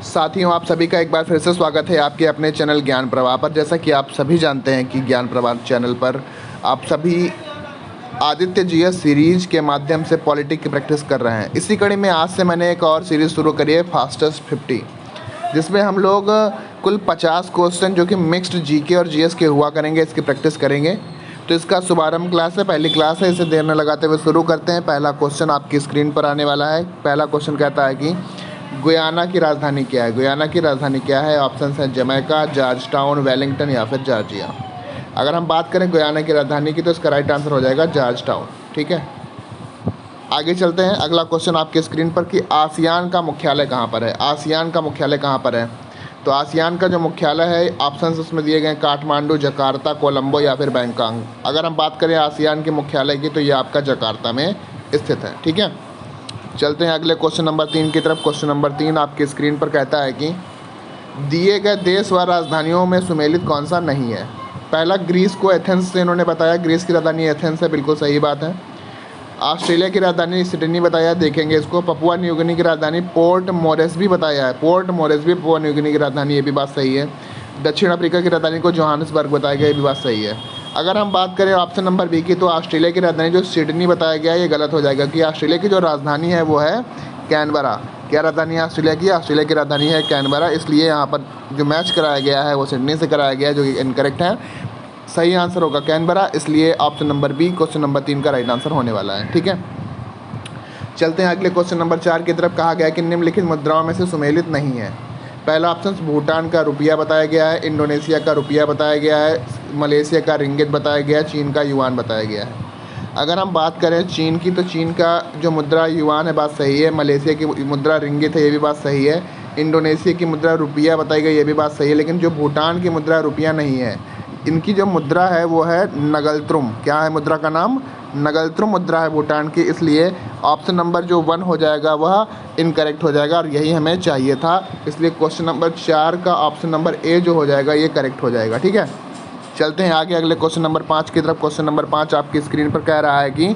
साथियों, आप सभी का एक बार फिर से स्वागत है आपके अपने चैनल ज्ञान प्रवाह पर। जैसा कि आप सभी जानते हैं कि ज्ञान प्रवाह चैनल पर आप सभी आदित्य जीएस सीरीज के माध्यम से पॉलिटिक्स की प्रैक्टिस कर रहे हैं। इसी कड़ी में आज से मैंने एक और सीरीज़ शुरू करी है, फास्टेस्ट 50, जिसमें हम लोग कुल 50 क्वेश्चन जो कि मिक्स्ड जीके और जीएस के हुआ करेंगे, इसकी प्रैक्टिस करेंगे। तो इसका शुभारंभ क्लास है, पहली क्लास है, इसे देर न लगाते हुए शुरू करते हैं। पहला क्वेश्चन आपकी स्क्रीन पर आने वाला है। पहला क्वेश्चन कहता है कि गुयाना की राजधानी क्या है। गुयाना की राजधानी क्या है? ऑप्शन है जमैका, जॉर्ज टाउन, वेलिंगटन या फिर जॉर्जिया। अगर हम बात करें गुयाना की राजधानी की तो इसका राइट आंसर हो जाएगा जॉर्ज टाउन। ठीक है, आगे चलते हैं। अगला क्वेश्चन आपके स्क्रीन पर कि आसियान का मुख्यालय कहाँ पर है। आसियान का मुख्यालय कहाँ पर है? तो आसियान का जो मुख्यालय है, ऑप्शन उसमें दिए गए काठमांडू, जकार्ता, कोलंबो या फिर बैंकॉक। अगर हम बात करें आसियान के मुख्यालय की तो ये आपका जकार्ता में स्थित है। ठीक है, चलते हैं अगले क्वेश्चन नंबर 3 की तरफ। क्वेश्चन नंबर 3 आपकी स्क्रीन पर कहता है कि दिए गए देश व राजधानियों में सुमेलित कौन सा नहीं है। पहला, ग्रीस को एथेंस से इन्होंने बताया, ग्रीस की राजधानी एथेंस है, बिल्कुल सही बात है। ऑस्ट्रेलिया की राजधानी सिडनी बताया, देखेंगे इसको। पपुआ न्यू गिनी की राजधानी पोर्ट मोरेस्बी बताया है, port Moresby Papua New Guinea की राजधानी, ये भी बात सही है। दक्षिण अफ्रीका की राजधानी को जोहान्सबर्ग बताया गया, ये भी बात सही है। अगर हम बात करें ऑप्शन नंबर बी की तो ऑस्ट्रेलिया की राजधानी जो सिडनी बताया गया है, ये गलत हो जाएगा कि ऑस्ट्रेलिया की जो राजधानी है वो है कैनबरा। क्या राजधानी है ऑस्ट्रेलिया की? ऑस्ट्रेलिया की राजधानी है कैनबरा, इसलिए यहाँ पर जो मैच कराया गया है वो सिडनी से कराया गया है, जो कि इनकरेक्ट है। सही आंसर होगा कैनबरा, इसलिए option number B question number 3 का राइट आंसर होने वाला है। ठीक है, चलते हैं अगले क्वेश्चन नंबर 4 की तरफ। कहा गया कि निम्नलिखित मुद्राओं में से सुमेलित नहीं है। पहला ऑप्शन भूटान का रुपया बताया गया है, इंडोनेशिया का रुपया बताया गया है, मलेशिया का रिंगिट बताया गया है, चीन का युआन बताया गया है। अगर हम बात करें चीन की तो चीन का जो मुद्रा युआन है, बात सही है। मलेशिया की मुद्रा रिंगिट है, ये भी बात सही है। इंडोनेशिया की मुद्रा रुपया बताई गई, ये भी बात सही है। लेकिन जो भूटान की मुद्रा रुपया नहीं है, इनकी जो मुद्रा है वो है नगलत्रुम। क्या है मुद्रा का नाम? नगलत्रुम मुद्रा है भूटान की, इसलिए ऑप्शन नंबर जो 1 हो जाएगा वह इनकरेक्ट हो जाएगा और यही हमें चाहिए था। इसलिए क्वेश्चन नंबर 4 का ऑप्शन नंबर ए जो हो जाएगा ये करेक्ट हो जाएगा। ठीक है, चलते हैं आगे अगले क्वेश्चन नंबर 5 की तरफ। क्वेश्चन नंबर 5 आपकी स्क्रीन पर कह रहा है कि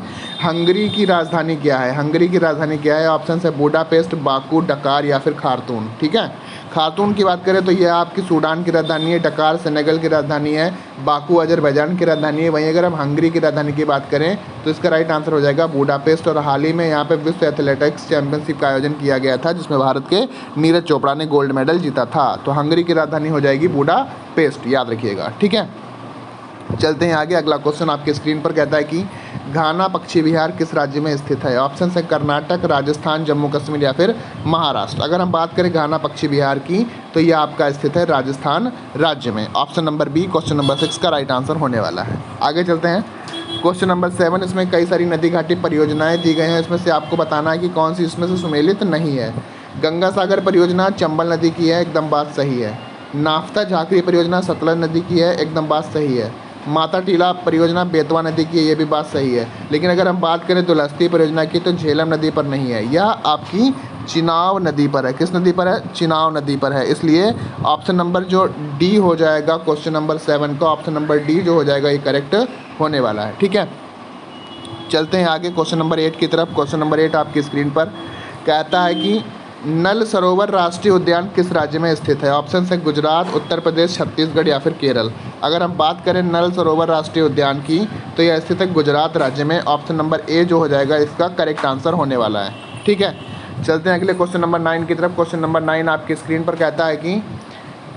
हंगरी की राजधानी क्या है। हंगरी की राजधानी क्या है? ऑप्शन है बुडापेस्ट, बाकू, डकार या फिर खार्तूम। ठीक है, खार्तूम की बात करें तो यह आपकी सूडान की राजधानी है, डकार सेनेगल की राजधानी है, बाकू अजरबैजान की राजधानी है। वहीं अगर हम हंगरी की राजधानी की बात करें तो इसका राइट आंसर हो जाएगा बुडापेस्ट। और हाल ही में यहाँ पे विश्व एथलेटिक्स चैंपियनशिप का आयोजन किया गया था, जिसमें भारत के नीरज चोपड़ा ने गोल्ड मेडल जीता था। तो हंगरी की राजधानी हो जाएगी बुडापेस्ट, याद रखिएगा। ठीक है, चलते हैं आगे। अगला क्वेश्चन आपकी स्क्रीन पर कहता है कि घाना पक्षी विहार किस राज्य में स्थित है। ऑप्शन है कर्नाटक, राजस्थान, जम्मू कश्मीर या फिर महाराष्ट्र। अगर हम बात करें घाना पक्षी विहार की तो यह आपका स्थित है राजस्थान राज्य में। Option number B question number 6 का राइट आंसर होने वाला है। आगे चलते हैं क्वेश्चन नंबर 7। इसमें कई सारी नदी घाटी परियोजनाएं दी गई हैं, इसमें से आपको बताना है कि कौन सी इसमें से सुमेलित नहीं है। गंगा सागर परियोजना चंबल नदी की है, एकदम बात सही है। नाफ्ता झाकरी परियोजना सतलज नदी की है, एकदम बात सही है। माता टीला परियोजना बेतवा नदी की है, ये भी बात सही है। लेकिन अगर हम बात करें दुलस्ती परियोजना की तो झेलम नदी पर नहीं है, यह आपकी चिनाव नदी पर है। किस नदी पर है? चिनाव नदी पर है, इसलिए ऑप्शन नंबर जो डी हो जाएगा क्वेश्चन नंबर 7 का, ऑप्शन नंबर डी जो हो जाएगा ये करेक्ट होने वाला है। ठीक है, चलते हैं आगे क्वेश्चन नंबर 8 की तरफ। क्वेश्चन नंबर 8 आपकी स्क्रीन पर कहता है कि नल सरोवर राष्ट्रीय उद्यान किस राज्य में स्थित है। ऑप्शन है गुजरात, उत्तर प्रदेश, छत्तीसगढ़ या फिर केरल। अगर हम बात करें नल सरोवर राष्ट्रीय उद्यान की तो यह स्थित है गुजरात राज्य में। ऑप्शन नंबर ए जो हो जाएगा इसका करेक्ट आंसर होने वाला है। ठीक है, चलते हैं अगले क्वेश्चन नंबर 9 की तरफ। क्वेश्चन नंबर 9 आपकी स्क्रीन पर कहता है कि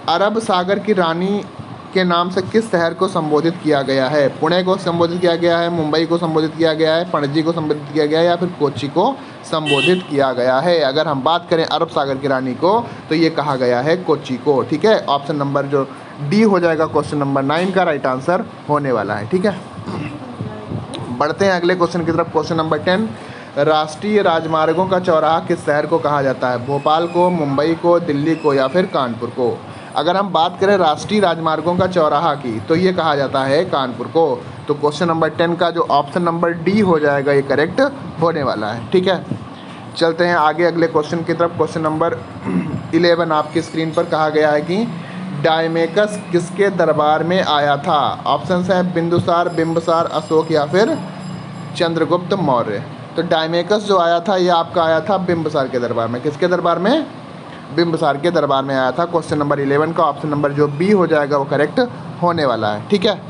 अरब सागर की रानी के नाम से किस शहर को संबोधित किया गया है। पुणे को संबोधित किया गया है, मुंबई को संबोधित किया गया है, पणजी को संबोधित किया गया है या फिर कोच्चि को संबोधित किया गया है। अगर हम बात करें अरब सागर की रानी को तो ये कहा गया है कोच्चि को। ठीक है, ऑप्शन नंबर जो डी हो जाएगा क्वेश्चन नंबर 9 का राइट आंसर होने वाला है। ठीक है, बढ़ते हैं अगले क्वेश्चन की तरफ। क्वेश्चन नंबर 10, राष्ट्रीय राजमार्गों का चौराहा किस शहर को कहा जाता है। भोपाल को, मुंबई को, दिल्ली को या फिर कानपुर को। अगर हम बात करें राष्ट्रीय राजमार्गों का चौराहा की तो ये कहा जाता है कानपुर को। तो क्वेश्चन नंबर 10 का जो ऑप्शन नंबर डी हो जाएगा ये करेक्ट होने वाला है। ठीक है, चलते हैं आगे अगले क्वेश्चन की तरफ। क्वेश्चन नंबर 11 आपकी स्क्रीन पर कहा गया है कि डायमेकस किसके दरबार में आया था। ऑप्शन है बिंदुसार, बिंबसार, अशोक या फिर चंद्रगुप्त मौर्य। तो डायमेकस जो आया था ये आपका आया था बिंबसार के दरबार में। किसके दरबार में? बिंबिसार के दरबार में आया था। क्वेश्चन नंबर 11 का ऑप्शन नंबर जो बी हो जाएगा वो करेक्ट होने वाला है। ठीक है,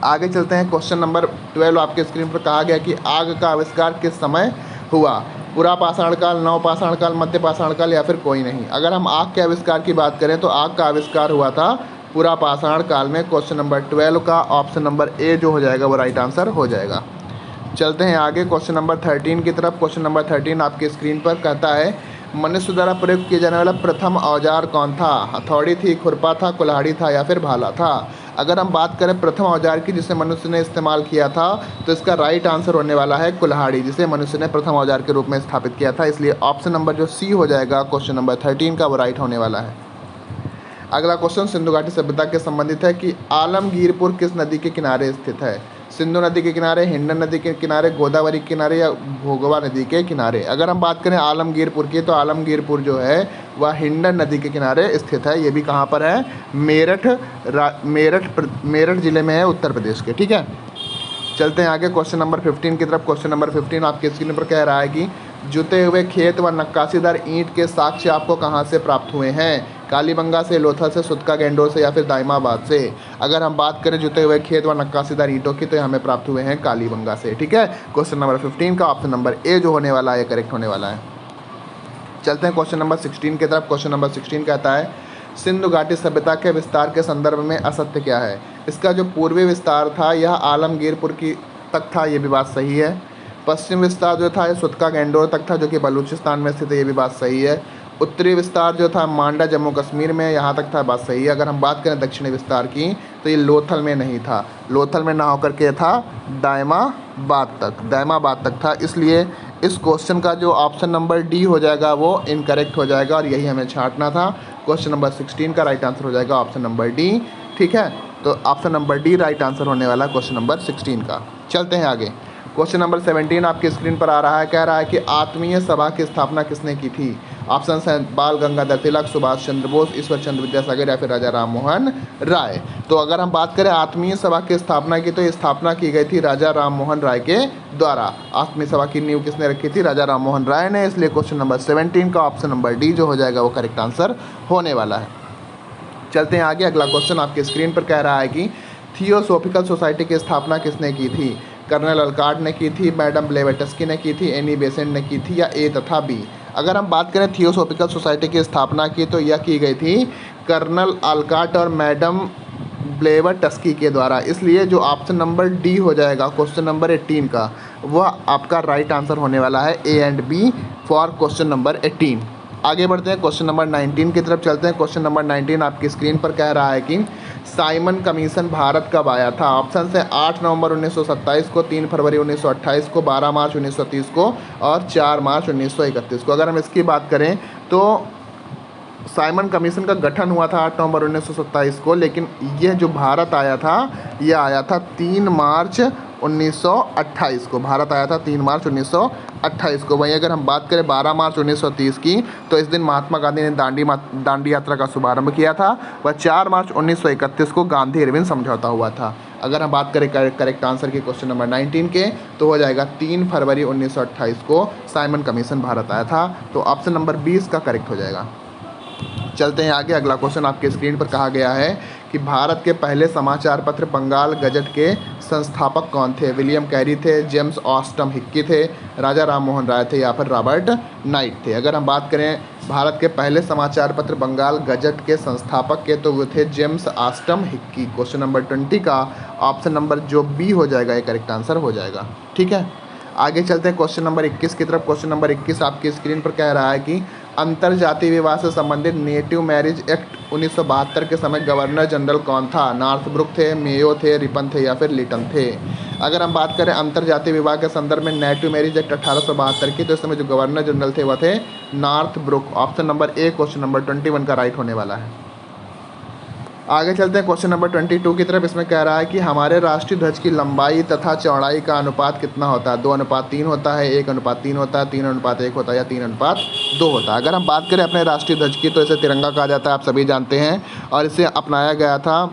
आगे चलते हैं। क्वेश्चन नंबर 12 आपके स्क्रीन पर कहा गया कि आग का आविष्कार किस समय हुआ? पूरा पाषाण काल, नव पाषाण काल, मध्य पाषाण काल या फिर कोई नहीं। अगर हम आग के आविष्कार की बात करें तो आग का आविष्कार हुआ था पूरा पाषाण काल में। क्वेश्चन नंबर 12 का ऑप्शन नंबर ए जो हो जाएगा वो राइट आंसर हो जाएगा। चलते हैं आगे क्वेश्चन नंबर 13 की तरफ। क्वेश्चन नंबर 13 आपकी स्क्रीन पर कहता है मनुष्य द्वारा प्रयोग किया जाने वाला प्रथम औजार कौन था? हथौड़ी थी, खुरपा था, कुल्हाड़ी था या फिर भाला था? अगर हम बात करें प्रथम औजार की जिसे मनुष्य ने इस्तेमाल किया था तो इसका राइट आंसर होने वाला है कुल्हाड़ी, जिसे मनुष्य ने प्रथम औजार के रूप में स्थापित किया था। इसलिए ऑप्शन नंबर जो सी हो जाएगा क्वेश्चन नंबर 13 का वो राइट होने वाला है। अगला क्वेश्चन सिंधु घाटी सभ्यता के संबंधित है कि आलमगीरपुर किस नदी के किनारे स्थित है? सिंधु नदी के किनारे, हिंडन नदी के किनारे, गोदावरी के किनारे या भोगवा नदी के किनारे? अगर हम बात करें आलमगीरपुर की तो आलमगीरपुर जो है वह हिंडन नदी के किनारे स्थित है। ये भी कहाँ पर है? मेरठ जिले में है, उत्तर प्रदेश के। ठीक है, चलते हैं आगे क्वेश्चन नंबर 15 की तरफ। क्वेश्चन नंबर 15 आपके स्क्रीन पर कह रहा है कि जुते हुए खेत व नक्काशीदार ईंट के साक्ष्य आपको कहाँ से प्राप्त हुए हैं? कालीबंगा से, लोथल से, सुतका गेंडोर से या फिर दाइमाबाद से? अगर हम बात करें जुते हुए खेत व नक्काशीदार ईंटों की तो हमें प्राप्त हुए हैं कालीबंगा से। ठीक है, क्वेश्चन नंबर 15 का ऑप्शन नंबर ए जो होने वाला है करेक्ट होने वाला है। चलते हैं क्वेश्चन नंबर 16 की तरफ। क्वेश्चन नंबर 16 कहता है सिंधु घाटी सभ्यता के विस्तार के संदर्भ में असत्य क्या है? इसका जो पूर्वी विस्तार था यह आलमगीरपुर की तक था, ये भी बात सही है। पश्चिम विस्तार जो था ये सुतका गेंडोर तक था जो कि बलूचिस्तान में स्थित है, ये भी बात सही है। उत्तरी विस्तार जो था मांडा जम्मू कश्मीर में, यहाँ तक था, बात सही है। अगर हम बात करें दक्षिणी विस्तार की तो ये लोथल में नहीं था, लोथल में ना होकर के था दायमाबाद तक था। इसलिए इस क्वेश्चन का जो ऑप्शन नंबर डी हो जाएगा वो इनकरेक्ट हो जाएगा और यही हमें छांटना था। क्वेश्चन नंबर 16 का राइट आंसर हो जाएगा ऑप्शन नंबर डी। ठीक है, तो option number D right answer होने वाला क्वेश्चन नंबर 16 का। चलते हैं आगे। क्वेश्चन नंबर 17 आपकी स्क्रीन पर आ रहा है, कह रहा है कि आत्मीय सभा की स्थापना किसने की थी? ऑप्शन है बाल गंगाधर तिलक, सुभाष चंद्र बोस, ईश्वर चंद्र विद्यासागर या फिर राजा राम मोहन राय। तो अगर हम बात करें आत्मीय सभा की स्थापना की तो ये स्थापना की गई थी राजा राम मोहन राय के द्वारा। आत्मीय सभा की नींव किसने रखी थी? राजा राम मोहन राय ने। इसलिए क्वेश्चन नंबर 17 का ऑप्शन नंबर डी जो हो जाएगा वो करेक्ट आंसर होने वाला है। चलते हैं आगे। अगला क्वेश्चन आपके स्क्रीन पर कह रहा है कि थियोसॉफिकल सोसाइटी की स्थापना किसने की थी? कर्नल अल्कार्ट ने की थी, मैडम ब्लेवेटस्की ने की थी, एनी बेसेंट ने की थी या ए तथा बी? अगर हम बात करें थियोसॉफिकल सोसाइटी की स्थापना की तो यह की गई थी कर्नल अल्कार्ट और मैडम ब्लेवेटस्की के द्वारा। इसलिए जो ऑप्शन नंबर डी हो जाएगा क्वेश्चन नंबर 18 का वह आपका राइट आंसर होने वाला है, A and B for question number 18। आगे बढ़ते हैं क्वेश्चन नंबर 19 की तरफ चलते हैं। क्वेश्चन नंबर 19 आपकी स्क्रीन पर कह रहा है कि साइमन कमीशन भारत कब आया था? ऑप्शन है 8 नवंबर 1927 को, 3 फरवरी 1928 को, 12 मार्च 1930 को और 4 मार्च 1931 को। अगर हम इसकी बात करें तो साइमन कमीशन का गठन हुआ था 8 नवंबर 1927 को, लेकिन यह जो भारत आया था यह आया था 3 मार्च 1928 को। भारत आया था 3 मार्च 1928 को। वहीं अगर हम बात करें 12 मार्च 1930 की तो इस दिन महात्मा गांधी ने दांडी यात्रा का शुभारंभ किया था। वह 4 मार्च 1931 को गांधी इरविन समझौता हुआ था। अगर हम बात करें करेक्ट आंसर की क्वेश्चन नंबर 19 के तो हो जाएगा 3 फरवरी 1928 को साइमन कमीशन भारत आया था। तो ऑप्शन नंबर 20 का करेक्ट हो जाएगा। चलते हैं आगे। अगला क्वेश्चन आपके स्क्रीन पर कहा गया है कि भारत के पहले समाचार पत्र बंगाल गजट के संस्थापक कौन थे? विलियम कैरी थे, जेम्स ऑस्टम हिक्की थे, राजा राम मोहन राय थे या फिर रॉबर्ट नाइट थे? अगर हम बात करें भारत के पहले समाचार पत्र बंगाल गजट के संस्थापक के तो वो थे जेम्स ऑस्टम हिक्की। क्वेश्चन नंबर 20 का ऑप्शन नंबर जो बी हो जाएगा ये करेक्ट आंसर हो जाएगा। ठीक है, आगे चलते हैं क्वेश्चन नंबर 21 की तरफ। क्वेश्चन नंबर 21 आपकी स्क्रीन पर कह रहा है कि अंतरजातीय विवाह से संबंधित नेटिव मैरिज एक्ट 1972 के समय गवर्नर जनरल कौन था? नॉर्थब्रुक थे, मेयो थे, रिपन थे या फिर लिटन थे? अगर हम बात करें अंतरजातीय विवाह के संदर्भ में नेटिव मैरिज एक्ट 1872 की तो इस समय जो गवर्नर जनरल थे वह थे Northbrook. Option number A question number 21 का राइट होने वाला है। आगे चलते हैं क्वेश्चन नंबर 22 की तरफ। इसमें कह रहा है कि हमारे राष्ट्रीय ध्वज की लंबाई तथा चौड़ाई का अनुपात कितना होता है? 2:3 होता है, 1:3 होता है, 3:1 होता है या 3:2 होता है? अगर हम बात करें अपने राष्ट्रीय ध्वज की तो इसे तिरंगा कहा जाता है, आप सभी जानते हैं, और इसे अपनाया गया था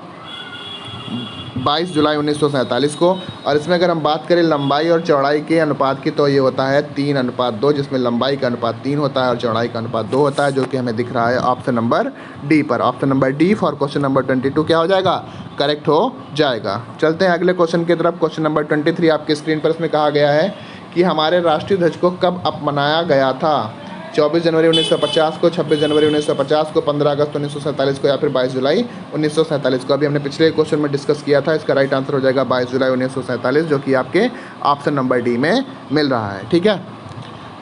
22 जुलाई 1947 को। और इसमें अगर हम बात करें लंबाई और चौड़ाई के अनुपात की तो ये होता है 3:2, जिसमें लंबाई का अनुपात 3 होता है और चौड़ाई का अनुपात 2 होता है, जो कि हमें दिख रहा है ऑप्शन नंबर डी पर। Option number D for question number 22 क्या हो जाएगा, करेक्ट हो जाएगा। चलते हैं अगले क्वेश्चन की तरफ। क्वेश्चन नंबर 23 आपकी स्क्रीन पर इसमें कहा गया है कि हमारे राष्ट्रीय ध्वज को कब अपनाया गया था। 24 जनवरी 1950 को, 26 जनवरी 1950 को, 15 अगस्त 1947 को या फिर 22 जुलाई 1947 को। अभी हमने पिछले क्वेश्चन में डिस्कस किया था, इसका राइट आंसर हो जाएगा 22 जुलाई 1947, जो कि आपके ऑप्शन नंबर डी में मिल रहा है। ठीक है,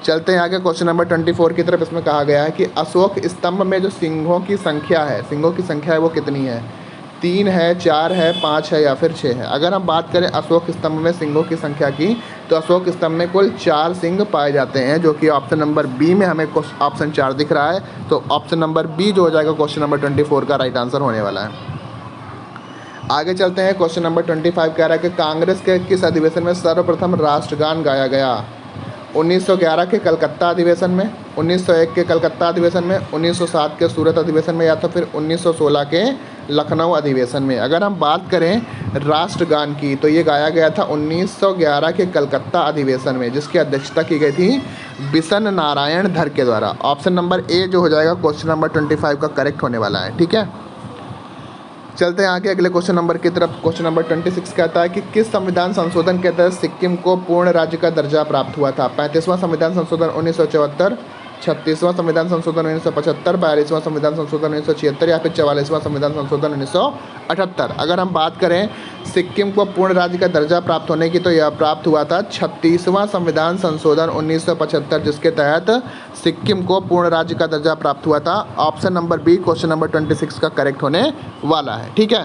चलते हैं आगे क्वेश्चन नंबर 24 की तरफ। इसमें कहा गया है कि अशोक स्तंभ में जो सिंहों की संख्या है, सिंहों की संख्या है वो कितनी है, 3 है, 4 है, 5 है या फिर 6 है। अगर हम बात करें अशोक स्तंभ में सिंहों की संख्या की तो अशोक स्तंभ में कुल 4 सिंह पाए जाते हैं, जो कि ऑप्शन नंबर बी में हमें ऑप्शन 4 दिख रहा है। तो ऑप्शन नंबर बी जो हो जाएगा क्वेश्चन नंबर 24 का राइट आंसर होने वाला है। आगे चलते हैं, क्वेश्चन नंबर 25 कह रहा है कि कांग्रेस के किस अधिवेशन में सर्वप्रथम राष्ट्रगान गाया गया। 1911 के कलकत्ता अधिवेशन में, 1901 के कलकत्ता अधिवेशन में, 1907 के सूरत अधिवेशन में या तो फिर 1916 के लखनऊ अधिवेशन में। अगर हम बात करें राष्ट्रगान की तो ये गाया गया था 1911 के कलकत्ता अधिवेशन में, जिसकी अध्यक्षता की गई थी बिशन नारायण धर के द्वारा। ऑप्शन नंबर ए जो हो जाएगा क्वेश्चन नंबर 25 का करेक्ट होने वाला है। ठीक है, चलते हैं आगे अगले क्वेश्चन नंबर की तरफ। क्वेश्चन नंबर 26 कहता है कि किस संविधान संशोधन के तहत सिक्किम को पूर्ण राज्य का दर्जा प्राप्त हुआ था। 35वां संविधान संशोधन 1974, 36वां संविधान संशोधन 1975, 42वां संविधान संशोधन 1976 या फिर 44वां संविधान संशोधन 1978। अगर हम बात करें सिक्किम को पूर्ण राज्य का दर्जा प्राप्त होने की तो यह प्राप्त हुआ था 36वां संविधान संशोधन 1975, जिसके तहत सिक्किम को पूर्ण राज्य का दर्जा प्राप्त हुआ था। Option number B question number 26 का करेक्ट होने वाला है। ठीक है,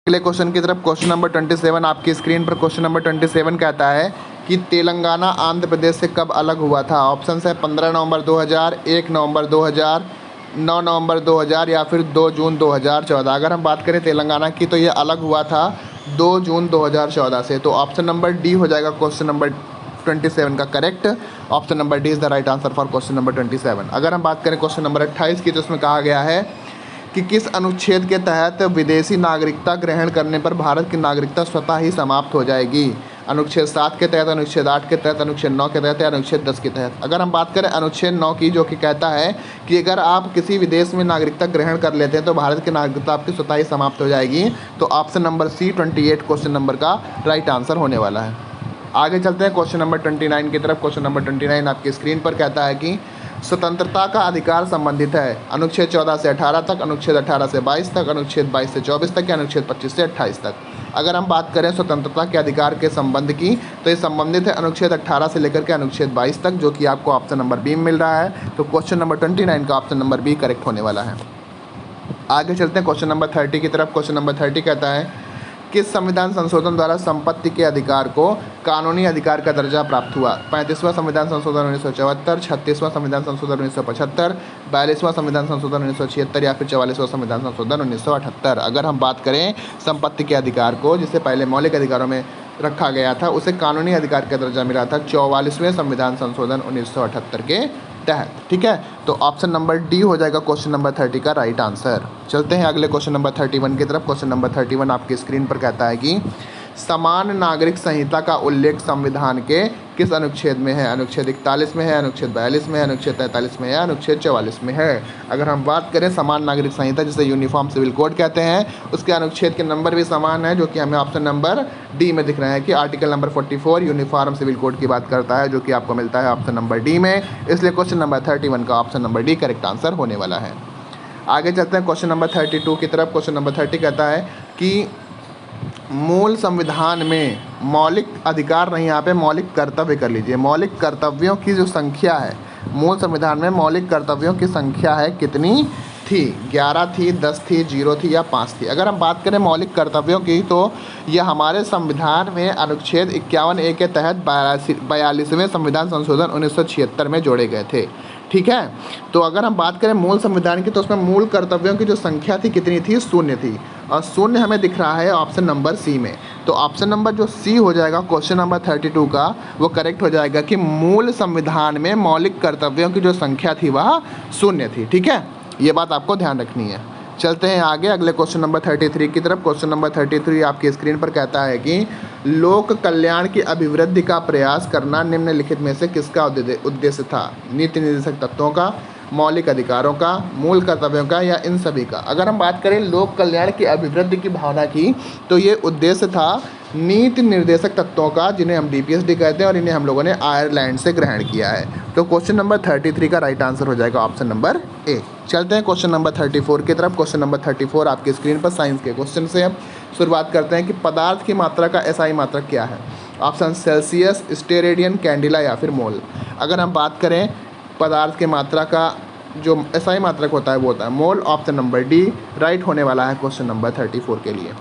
अगले क्वेश्चन की तरफ। क्वेश्चन नंबर 27 आपकी स्क्रीन पर। क्वेश्चन नंबर 27 कहता है कि तेलंगाना आंध्र प्रदेश से कब अलग हुआ था। ऑप्शन है 15 नवंबर 2000, 1 नवंबर 2000, 9 नवंबर 2000 या फिर 2 जून 2014। अगर हम बात करें तेलंगाना की तो ये अलग हुआ था 2 जून 2014 से। तो ऑप्शन नंबर डी हो जाएगा क्वेश्चन नंबर 27 का correct. Option number D is the right answer for question number 27। अगर हम बात करें क्वेश्चन नंबर 28 की तो उसमें कहा गया है कि किस अनुच्छेद के तहत विदेशी नागरिकता ग्रहण करने पर भारत की नागरिकता स्वतः ही समाप्त हो जाएगी। अनुच्छेद 7 के तहत, अनुच्छेद 8 के तहत, अनुच्छेद 9 के तहत या अनुच्छेद 10 के तहत। अगर हम बात करें अनुच्छेद 9 की, जो कि कहता है कि अगर आप किसी विदेश में नागरिकता ग्रहण कर लेते हैं तो भारत की नागरिकता आपकी स्वतः ही समाप्त हो जाएगी। तो option number C 28 question number का राइट आंसर होने वाला है। आगे चलते हैं क्वेश्चन नंबर 29 की तरफ। क्वेश्चन नंबर 29 आपकी स्क्रीन पर कहता है कि स्वतंत्रता का अधिकार संबंधित है अनुच्छेद 14 से 18 तक, अनुच्छेद 18 से 22 तक, अनुच्छेद 22 से 24 तक या अनुच्छेद 25 से 28 तक। अगर हम बात करें स्वतंत्रता के अधिकार के संबंध की तो ये संबंधित है अनुच्छेद 18 से लेकर के अनुच्छेद 22 तक, जो कि आपको ऑप्शन नंबर बी में मिल रहा है। तो क्वेश्चन नंबर 29 का ऑप्शन नंबर बी करेक्ट होने वाला है। आगे चलते हैं क्वेश्चन नंबर 30 की तरफ। क्वेश्चन नंबर 30 कहता है किस संविधान संशोधन द्वारा संपत्ति के अधिकार को कानूनी अधिकार का दर्जा प्राप्त हुआ। 35वां संविधान संशोधन 1974, 36वां संविधान संशोधन 1975, 42वां संविधान संशोधन 1976 या फिर 44वां संविधान संशोधन 1978। अगर हम बात करें संपत्ति के अधिकार को, जिसे पहले मौलिक अधिकारों में रखा गया था, उसे कानूनी अधिकार का दर्जा मिला था 44वें संविधान संशोधन 1978 के तहत। ठीक है, तो ऑप्शन नंबर डी हो जाएगा क्वेश्चन नंबर 30 का राइट आंसर। चलते हैं अगले क्वेश्चन नंबर 31 की तरफ। क्वेश्चन नंबर 31 आपकी स्क्रीन पर कहता है कि समान नागरिक संहिता का उल्लेख संविधान के किस अनुच्छेद में है। अनुच्छेद 41 में है, अनुच्छेद 42 में है, अनुच्छेद 43 में है, अनुच्छेद 44 में है। अगर हम बात करें समान नागरिक संहिता, जिसे यूनिफॉर्म सिविल कोड कहते हैं, उसके अनुच्छेद के नंबर भी समान है, जो कि हमें ऑप्शन नंबर डी में दिख रहे हैं कि article number 44 uniform civil code की बात करता है, जो कि आपको मिलता है ऑप्शन नंबर डी में। इसलिए क्वेश्चन नंबर 31 का option number D correct answer होने वाला है। आगे चलते हैं क्वेश्चन नंबर 32 की तरफ। क्वेश्चन नंबर 30 कहता है कि मूल संविधान में मौलिक अधिकार नहीं, यहाँ पे मौलिक कर्तव्य कर लीजिए। मौलिक कर्तव्यों की जो संख्या है, मूल संविधान में मौलिक कर्तव्यों की संख्या है कितनी थी। 11 थी, 10 थी, 0 थी या 5 थी। अगर हम बात करें मौलिक कर्तव्यों की तो यह हमारे संविधान में अनुच्छेद 51A के तहत 42वें संविधान संशोधन 1976 में जोड़े गए थे। ठीक है, तो अगर हम बात करें मूल संविधान की तो उसमें मूल कर्तव्यों की जो संख्या थी कितनी थी, 0 थी, और 0 हमें दिख रहा है ऑप्शन नंबर सी में। तो ऑप्शन नंबर जो सी हो जाएगा क्वेश्चन नंबर 32 का, वो करेक्ट हो जाएगा कि मूल संविधान में मौलिक कर्तव्यों की जो संख्या थी वह 0 थी। ठीक है, ये बात आपको ध्यान रखनी है। चलते हैं आगे अगले क्वेश्चन नंबर 33 की तरफ। क्वेश्चन नंबर 33 आपकी स्क्रीन पर कहता है कि लोक कल्याण की अभिवृद्धि का प्रयास करना निम्नलिखित में से किसका उद्देश्य था? नीति निर्देशक तत्वों का, मौलिक अधिकारों का, मूल कर्तव्यों का, या इन सभी का? अगर हम बात करें लोक कल्याण की अभिवृद्धि की भावना की, तो ये उद्देश्य था नीति निर्देशक तत्वों का, जिन्हें हम DPSD कहते हैं और इन्हें हम लोगों ने आयरलैंड से ग्रहण किया है। तो क्वेश्चन नंबर 33 का राइट आंसर हो जाएगा ऑप्शन नंबर ए। चलते हैं क्वेश्चन नंबर 34 की तरफ। क्वेश्चन नंबर 34 आपकी स्क्रीन पर साइंस के क्वेश्चन से अब शुरुआत करते हैं कि पदार्थ की मात्रा का SI मात्रक क्या है? ऑप्शन सेल्सियस, स्टेरेडियन, कैंडिला या फिर मोल। अगर हम बात करें पदार्थ की मात्रा का जो SI मात्रक होता है वो होता है मोल। ऑप्शन नंबर डी राइट होने वाला है क्वेश्चन नंबर 34 के लिए।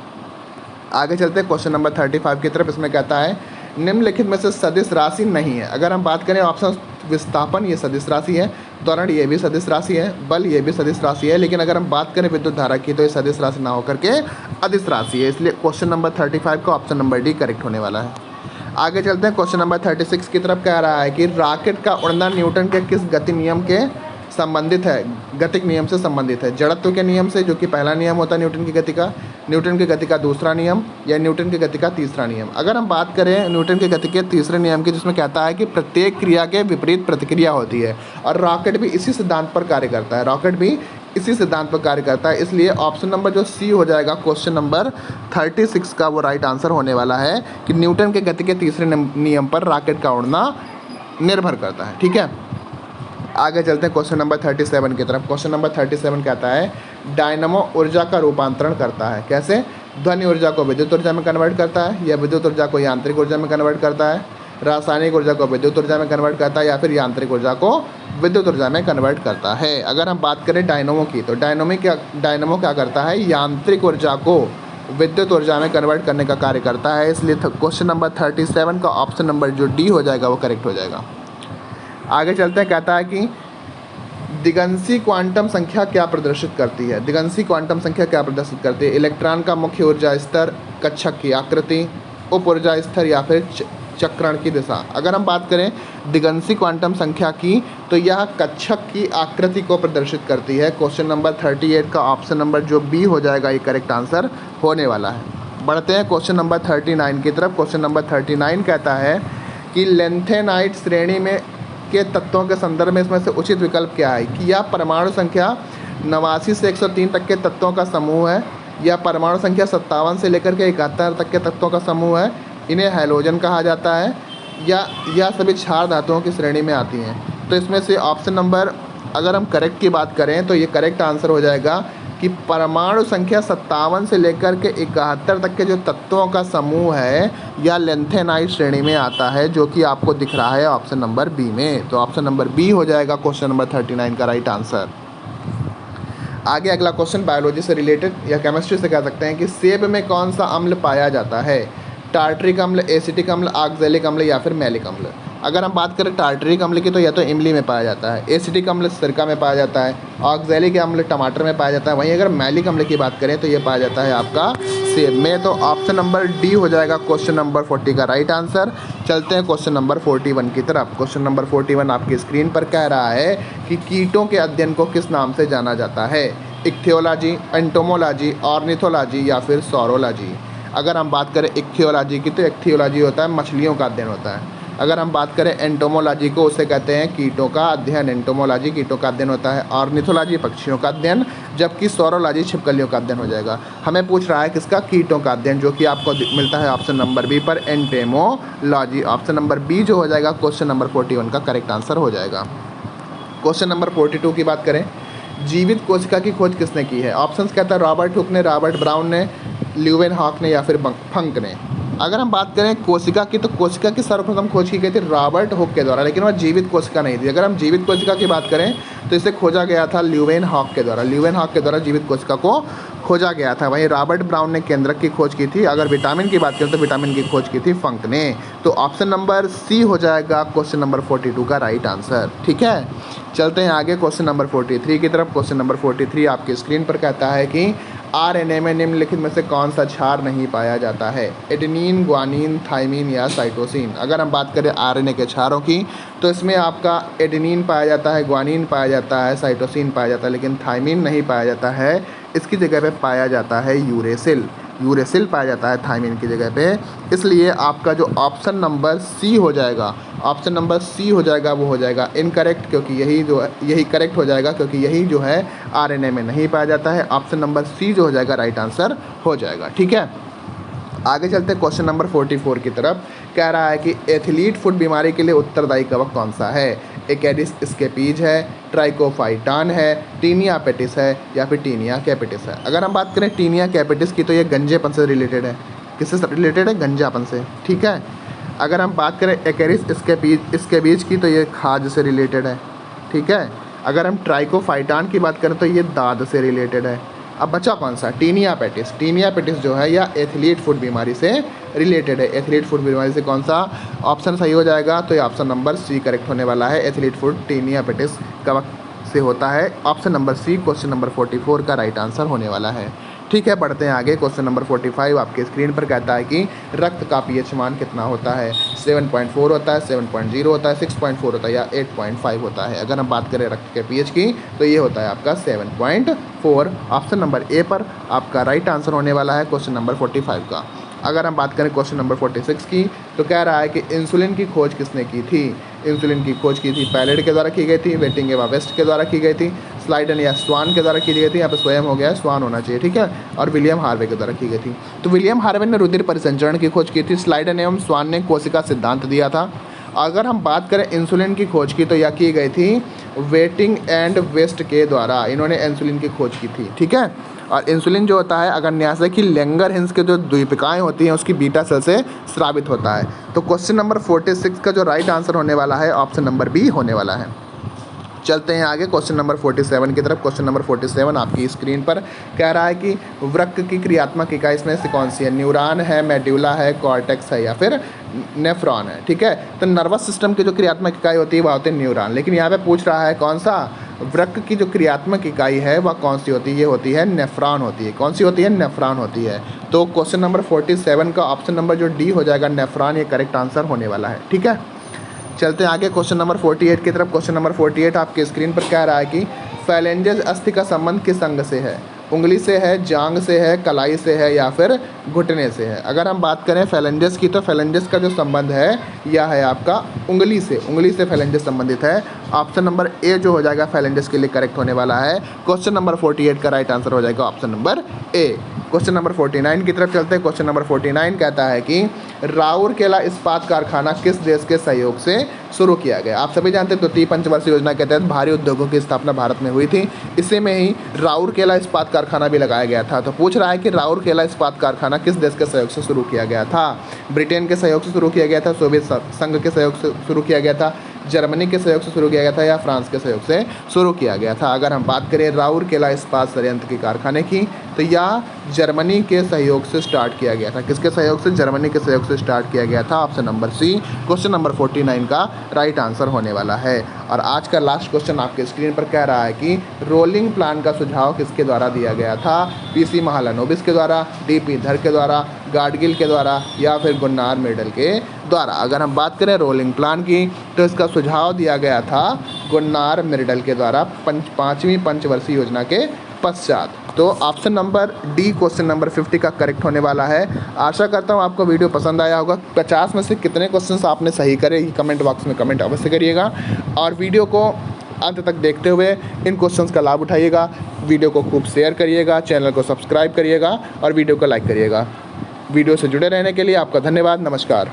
आगे चलते हैं क्वेश्चन नंबर 35 की तरफ। इसमें कहता है निम्नलिखित में से सदिश राशि नहीं है। अगर हम बात करें ऑप्शन विस्थापन, ये सदिश राशि है, त्वरण ये भी सदिश राशि है, बल ये भी सदिश राशि है, लेकिन अगर हम बात करें विद्युत धारा की तो ये सदिश राशि ना होकर के अदिश राशि है, इसलिए क्वेश्चन नंबर 35 का ऑप्शन नंबर डी करेक्ट होने वाला है। आगे चलते हैं क्वेश्चन नंबर 36 की तरफ। कह रहा है कि रॉकेट का उड़ना न्यूटन के किस गति नियम के संबंधित है? गतिक नियम से संबंधित है। जड़त्व के नियम से, जो कि पहला नियम होता है न्यूटन की गति का, न्यूटन की गति का दूसरा नियम, या न्यूटन की गति का तीसरा नियम। अगर हम बात करें न्यूटन की गति के तीसरे नियम की, जिसमें कहता है कि प्रत्येक क्रिया के विपरीत प्रतिक्रिया होती है, और रॉकेट भी इसी सिद्धांत पर कार्य करता है। रॉकेट भी इसी सिद्धांत पर कार्य करता है, इसलिए ऑप्शन नंबर जो सी हो जाएगा क्वेश्चन नंबर 36 का वो राइट आंसर होने वाला है कि न्यूटन के गति के तीसरे नियम पर रॉकेट का उड़ना निर्भर करता है। ठीक है, आगे चलते हैं क्वेश्चन नंबर 37 की तरफ। क्वेश्चन नंबर 37 कहता है डायनमो ऊर्जा का रूपांतरण करता है। कैसे? ध्वनि ऊर्जा को विद्युत ऊर्जा में कन्वर्ट करता है, या विद्युत ऊर्जा को यांत्रिक ऊर्जा में कन्वर्ट करता है, रासायनिक ऊर्जा को विद्युत ऊर्जा में कन्वर्ट करता है, या फिर यांत्रिक ऊर्जा को विद्युत ऊर्जा में कन्वर्ट करता है। अगर हम बात करें डायनमो की, तो डायनमो क्या करता है? यांत्रिक ऊर्जा को विद्युत ऊर्जा में कन्वर्ट करने का कार्य करता है, इसलिए क्वेश्चन नंबर 37 का ऑप्शन नंबर जो डी हो जाएगा वो करेक्ट हो जाएगा। आगे चलते हैं, कहता है कि दिगंशी क्वांटम संख्या क्या प्रदर्शित करती है? दिगंशी क्वांटम संख्या क्या प्रदर्शित करती है? इलेक्ट्रॉन का मुख्य ऊर्जा स्तर, कक्षक की आकृति, उप ऊर्जा स्तर, या फिर चक्रण की दिशा। अगर हम बात करें दिगंशी क्वांटम संख्या की, तो यह कक्षक की आकृति को प्रदर्शित करती है। क्वेश्चन नंबर 38 का ऑप्शन नंबर जो बी हो जाएगा ये करेक्ट आंसर होने वाला है। बढ़ते हैं क्वेश्चन नंबर 39 की तरफ। क्वेश्चन नंबर 39 कहता है कि लेंथेनाइट श्रेणी में के तत्वों के संदर्भ में इसमें से उचित विकल्प क्या है? कि यह परमाणु संख्या 89 से 103 तक के तत्वों का समूह है, या परमाणु संख्या 57 से लेकर के 71 तक के तत्वों का समूह है, इन्हें हैलोजन कहा जाता है, या यह सभी क्षार धातुओं की श्रेणी में आती हैं। तो इसमें से ऑप्शन नंबर अगर हम करेक्ट की बात करें तो ये करेक्ट आंसर हो जाएगा कि परमाणु संख्या 57 से लेकर के 71 तक के जो तत्वों का समूह है या लेंथेनाइट श्रेणी में आता है, जो कि आपको दिख रहा है ऑप्शन नंबर बी में। तो ऑप्शन नंबर बी हो जाएगा क्वेश्चन नंबर 39 का राइट आंसर। आगे अगला क्वेश्चन बायोलॉजी से रिलेटेड या केमिस्ट्री से कह सकते हैं कि सेब में कौन सा अम्ल पाया जाता है? टार्टरिक अम्ल, एसिटिक अम्ल, ऑक्सैलिक अम्ल, या फिर मैलिक अम्ल। अगर हम बात करें टार्टरिक अम्ल की, तो या तो इमली में पाया जाता है, एसिटिक अम्ल सिरका में पाया जाता है, ऑक्सैलिक अम्ल टमाटर में पाया जाता है। वहीं अगर मैलिक अम्ल की बात करें तो ये पाया जाता है आपका सेब में। तो ऑप्शन नंबर डी हो जाएगा क्वेश्चन नंबर 40 का राइट आंसर। चलते हैं क्वेश्चन नंबर 41 की तरफ। क्वेश्चन नंबर 41 आपकी स्क्रीन पर कह रहा है कि कीटों के अध्ययन को किस नाम से जाना जाता है? इक्थियोलॉजी, एंटोमोलॉजी, ऑर्निथोलॉजी, या फिर सौरोलॉजी। अगर हम बात करें इक्थियोलॉजी की, तो इक्थियोलॉजी होता है मछलियों का अध्ययन होता है। अगर हम बात करें एंटोमोलॉजी को, उसे कहते हैं कीटों का अध्ययन। एंटोमोलॉजी कीटों का अध्ययन होता है, ऑर्निथोलॉजी पक्षियों का अध्ययन, जबकि सौरोलॉजी छिपकलियों का अध्ययन हो जाएगा। हमें पूछ रहा है किसका? कीटों का अध्ययन, जो कि आपको मिलता है ऑप्शन नंबर बी पर, एंटेमोलॉजी। ऑप्शन नंबर बी जो हो जाएगा क्वेश्चन नंबर 41 का करेक्ट आंसर हो जाएगा। क्वेश्चन नंबर 42 की बात करें, जीवित कोशिका की खोज किसने की है? ऑप्शंस कहता है रॉबर्ट हुक ने, रॉबर्ट ब्राउन ने, ल्यूवेनहॉक ने, या फिर फंक ने। अगर हम बात करें कोशिका की, तो कोशिका की सर्वप्रथम खोज की गई थी रॉबर्ट हुक के द्वारा, लेकिन वह जीवित कोशिका नहीं थी। अगर हम जीवित कोशिका की बात करें तो इसे खोजा गया था ल्यूवेनहॉक के द्वारा। ल्यूवेनहॉक के द्वारा जीवित कोशिका को खोजा गया था। वहीं रॉबर्ट ब्राउन ने केंद्रक की खोज की थी। अगर विटामिन की बात करें तो विटामिन की खोज की थी फंक ने। तो ऑप्शन नंबर सी हो जाएगा क्वेश्चन नंबर 42 का राइट आंसर। ठीक है, चलते हैं आगे क्वेश्चन नंबर 43 की तरफ। क्वेश्चन नंबर 43 आपकी स्क्रीन पर कहता है कि आरएनए में निम्नलिखित में से कौन सा क्षार नहीं पाया जाता है? एडेनिन, ग्वानिन, थाइमिन या साइटोसिन। अगर हम बात करें आरएनए के क्षारों की तो इसमें आपका एडेनिन पाया जाता है, ग्वानिन पाया जाता है, साइटोसिन पाया जाता है, लेकिन थाइमिन नहीं पाया जाता है। इसकी जगह पे पाया जाता है यूरेसिल। यूरेसिल पाया जाता है थाइमिन की जगह पे। इसलिए आपका जो ऑप्शन नंबर सी हो जाएगा, ऑप्शन नंबर सी हो जाएगा, वो हो जाएगा इनकरेक्ट, क्योंकि यही करेक्ट हो जाएगा, क्योंकि यही जो है आरएनए में नहीं पाया जाता है। ऑप्शन नंबर सी जो हो जाएगा राइट आंसर हो जाएगा। ठीक है, आगे चलते हैं क्वेश्चन नंबर 44 की तरफ। कह रहा है कि एथलीट फुट बीमारी के लिए उत्तरदायी कवक कौन सा है? एकेडिस स्केपीज है, ट्राइकोफाइटान है, टीनिया पेटिस है या फिर टीनिया कैपिटिस है। अगर हम बात करें टीनिया कैपिटिस की तो ये गंजेपन से रिलेटेड है। किससे रिलेटेड है? गंजापन से। ठीक है, अगर हम बात करें एकेडिस स्केपीज की तो ये खाज से रिलेटेड है। ठीक है, अगर हम ट्राइकोफाइटान की बात करें तो ये दाद से रिलेटेड है। अब बचा कौन सा? Taenia patties. टीनिया पेटिस जो है या एथलीट फुट बीमारी से रिलेटेड है। एथलीट फुट बीमारी से कौन सा ऑप्शन सही हो जाएगा? तो ये ऑप्शन नंबर सी करेक्ट होने वाला है। एथलीट फुट टीनिया पेटिस कवक से होता है। Option number C question number 44 का राइट आंसर होने वाला है। ठीक है, बढ़ते हैं आगे। क्वेश्चन नंबर 45 आपके स्क्रीन पर कहता है कि रक्त का पीएच मान कितना होता है? 7.4 होता है, 7.0 होता है, 6.4 होता है या 8.5 होता है। अगर हम बात करें रक्त के पीएच की तो ये होता है आपका 7.4। ऑप्शन नंबर ए पर आपका राइट आंसर होने वाला है क्वेश्चन नंबर 45 का। अगर हम बात करें क्वेश्चन नंबर 46 की तो कह रहा है कि इंसुलिन की खोज किसने की थी? इंसुलिन की खोज की थी पैलेड के द्वारा की गई थी, वेटिंग एवा वेस्ट के द्वारा की गई थी, स्लाइडन या स्वान के द्वारा की गई थी। यहाँ पे स्वयं हो गया, स्वान होना चाहिए। ठीक है, और विलियम हार्वे के द्वारा की गई थी। तो विलियम हार्वे ने रुधिर परिसंचरण की खोज की थी, स्लाइडन एवं स्वान ने कोशिका सिद्धांत दिया था। अगर हम बात करें इंसुलिन की खोज की तो यह की गई थी वेटिंग एंड वेस्ट के द्वारा। इन्होंने इंसुलिन की खोज की थी। ठीक है, और इंसुलिन जो होता है अगर न्यासा की लैंगरहिंस के जो द्वीपिकाएँ होती हैं उसकी बीटा सेल से स्रावित होता है। तो क्वेश्चन नंबर 46 का जो राइट आंसर होने वाला है ऑप्शन नंबर बी होने वाला है। चलते हैं आगे क्वेश्चन नंबर 47 की तरफ। क्वेश्चन नंबर 47 आपकी स्क्रीन पर कह रहा है कि वृक्क की क्रियात्मक इकाई इसमें से कौन सी है? न्यूरॉन है, मेड्यूला है, कॉर्टेक्स है या फिर नेफ्रॉन है। ठीक है, तो नर्वस सिस्टम की जो क्रियात्मक इकाई होती है वह होती है न्यूरॉन, लेकिन यहाँ पे पूछ रहा है कौन सा? वृक्क की जो क्रियात्मक इकाई है वह कौन सी होती है? ये होती है नेफ्रॉन होती है। कौन सी होती है? नेफ्रॉन होती है। तो क्वेश्चन नंबर 47 का ऑप्शन नंबर जो डी हो जाएगा नेफ्रॉन, ये करेक्ट आंसर होने वाला है। ठीक है, चलते हैं आगे क्वेश्चन नंबर 48 की तरफ। क्वेश्चन नंबर 48 आपके स्क्रीन पर कह रहा है कि फैलेंजेस अस्थि का संबंध किस अंग से है? उंगली से है, जांग से है, कलाई से है या फिर घुटने से है। अगर हम बात करें फैलेंजेस की तो फैलेंजेस का जो संबंध है यह है आपका उंगली से। उंगली से फैलेंजेस संबंधित है। ऑप्शन नंबर ए जो हो जाएगा फैलेंजेस के लिए करेक्ट होने वाला है। क्वेश्चन नंबर 48 का राइट आंसर हो जाएगा option number A. Question number 49 की तरफ चलते हैं। क्वेश्चन नंबर 49 कहता है कि राउरकेला इस्पात कारखाना किस देश के सहयोग से शुरू किया गया? आप सभी जानते हैं द्वितीय पंचवर्षीय योजना के तहत भारी उद्योगों की स्थापना भारत में हुई थी। इसी में ही राउरकेला इस्पात कारखाना भी लगाया गया था। तो पूछ रहा है कि राउरकेला इस्पात कारखाना किस देश के सहयोग से शुरू किया गया था? ब्रिटेन के सहयोग से शुरू किया गया था, सोवियत संघ के सहयोग से शुरू किया गया था, जर्मनी के सहयोग से शुरू किया गया था या फ्रांस के सहयोग से शुरू किया गया था? अगर हम बात करें राउरकेला इस्पात संयंत्र के कारखाने की तो यह जर्मनी के सहयोग से स्टार्ट किया गया था। किसके सहयोग से? जर्मनी के सहयोग से स्टार्ट किया गया था। Option number C question number 49 का राइट आंसर होने वाला है। और आज का लास्ट क्वेश्चन आपके स्क्रीन पर कह रहा है कि रोलिंग प्लान का सुझाव किसके द्वारा दिया गया था? पीसी महालनोबिस के द्वारा, डीपी धर के द्वारा, गाडगिल के द्वारा या फिर गुन्नार मेडल के द्वारा। अगर हम बात करें रोलिंग प्लान की तो इसका सुझाव दिया गया था गुन्नार मेडल के द्वारा 5वीं पंचवर्षीय योजना के पश्चात। तो option number D question number 50 का करेक्ट होने वाला है। आशा करता हूँ आपको वीडियो पसंद आया होगा। 50 में से कितने क्वेश्चंस आपने सही करे ये कमेंट बॉक्स में कमेंट अवश्य करिएगा और वीडियो को अंत तक देखते हुए इन क्वेश्चंस का लाभ उठाइएगा। वीडियो को खूब शेयर करिएगा, चैनल को सब्सक्राइब करिएगा और वीडियो को लाइक करिएगा। वीडियो से जुड़े रहने के लिए आपका धन्यवाद। नमस्कार।